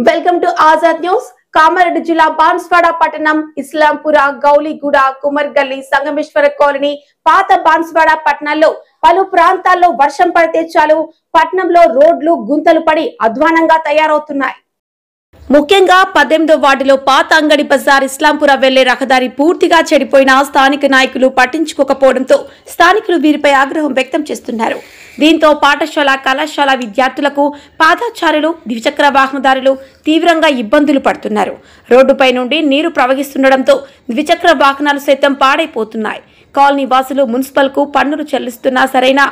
Welcome to Azad news. Kamareddy జిల్లా బాన్స్వాడ పట్టణం, ఇస్లాంపుర, Gowliguda, కుమర్గల్లి, Sangameshwara colony, పాత బాన్స్వాడ పట్టణాల్లో పలు ప్రాంతాల్లో వర్షం పడితే చాలు పట్టణంలో రోడ్లు గుంతలు పడి అధ్వానంగా తయారవుతున్నాయి. ముఖ్యంగా 18వ వార్డులో పాత అంగడి బజార్ ఇస్లాంపుర వెళ్లే రహదారి పూర్తిగా చెడిపోయిన స్థానిక నాయకులు పట్టించుకోకపోవడంతో స్థానికులు వీరిపై ఆగ్రహం వ్యక్తం చేస్తున్నారు. దీంతో పాఠశాల, కళాశాల విద్యార్థులకు, పాదచారులు, ద్విచక్ర వాహనదారులు తీవ్రంగా ఇబ్బందులు పడుతున్నారు. రోడ్డుపై నుండి నీరు ప్రవహిస్తుండటంతో ద్విచక్ర వాహనాలు సైతం పాడైపోతున్నాయి. కాలనీ వాసులు మున్సిపల్కు పన్నులు చెల్లిస్తున్నా సరైన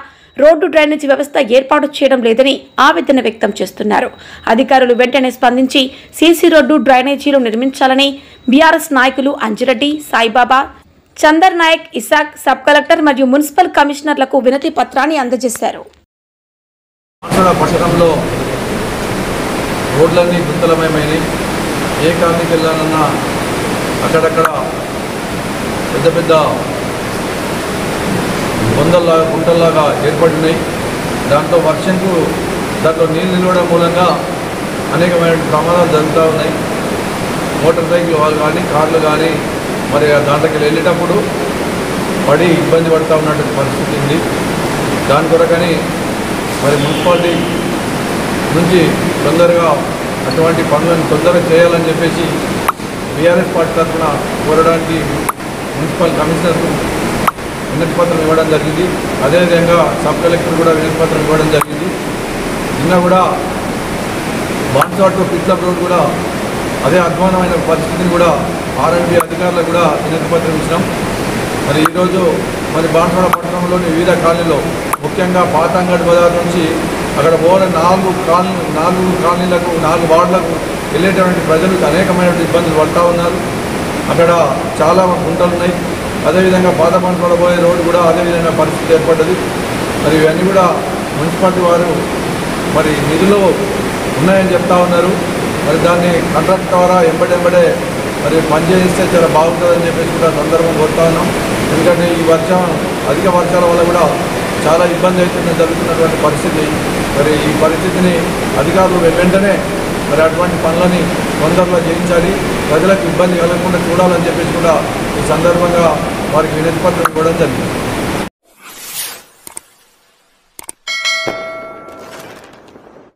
రోడ్డు డ్రైనేజీ వ్యవస్థ ఏర్పాటు చేయడం లేదని ఆవేదన వ్యక్తం చేస్తున్నారు. అధికారులు వెంటనే స్పందించి సీసీ రోడ్డు, డ్రైనేజీలు నిర్మించాలని బీఆర్ఎస్ నాయకులు అంజిరెడ్డి, సాయిబాబా, చందర్ నాయక్, ఇసాక్, సబ్ కలెక్టర్ మరియు మున్సిపల్ కమిషనర్లకు వినతి పత్రాన్ని అందజేశారు. పట్టణంలో రోడ్లన్నీ గుంతలమయమైనవి. ఏ కాలనీకి వెళ్ళాలన్నా అక్కడక్కడ పెద్ద పెద్ద గుంటల్లాగా ఏర్పడినాయి. దాంట్లో వర్షంకు నీళ్ళు నిలవడం మూలంగా అనేకమైన ప్రమాదాలు జరుగుతూ ఉన్నాయి. మోటార్ సైకిల్ వాళ్ళు కానీ, కార్లు కానీ మరి దాంట్లోకి వెళ్ళేటప్పుడు పడి ఇబ్బంది పడుతూ ఉన్నటువంటి పరిస్థితి ఉంది. దాని కొరకని మరి మున్సిపాలిటీ నుంచి తొందరగా అటువంటి పనులను తొందరగా చేయాలని చెప్పేసి బీఆర్ఎస్ పార్టీ తరఫున కోరడానికి మున్సిపల్ కమిషనర్కు వినతి పత్రం ఇవ్వడం జరిగింది. అదేవిధంగా సబ్ కలెక్టర్ కూడా వినతి పత్రం ఇవ్వడం జరిగింది. నిన్న కూడా బాన్స్వాడ టు పిట్లప్ రోడ్ కూడా అదే అధ్వానమైన పరిస్థితిని కూడా ఆర్ఎండ్బి అధికారులకు కూడా వినతి పత్రం ఇచ్చినాం. మరి ఈరోజు మరి బాన్స్వాడ పట్టణంలోని వివిధ కాలనీలో, ముఖ్యంగా పాత అంగడి బజార్ నుంచి అక్కడ పోవాలని 4 కాలనీలకు, 4 వార్డులకు వెళ్ళేటువంటి ప్రజలకు అనేకమైన ఇబ్బందులు పడుతూ ఉన్నారు. అక్కడ చాలా గుంటలు ఉన్నాయి. అదేవిధంగా పాత బాన్స్వాడ పోయే రోడ్డు కూడా అదేవిధంగా పరిస్థితి ఏర్పడ్డది. మరి ఇవన్నీ కూడా మున్సిపాలిటీ వారు మరి నిధులు ఉన్నాయని చెప్తా ఉన్నారు. మరి దాన్ని కాంట్రాక్ట్ ద్వారా ఎంబడే మరి పనిచేస్తే చాలా బాగుంటుందని చెప్పేసి కూడా సందర్భం కోరుతా ఉన్నాం. ఎందుకంటే ఈ అధిక వర్షాల వల్ల కూడా చాలా ఇబ్బంది అవుతుంది జరుగుతున్నటువంటి పరిస్థితి. మరి ఈ పరిస్థితిని అధికారులు వెంటనే మరి అటువంటి పనులని తొందరగా చేయించాలి, ప్రజలకు ఇబ్బంది కలగకుండా చూడాలని చెప్పేసి కూడా ఈ సందర్భంగా వారికి వినతి పత్రం ఇవ్వడం జరిగింది.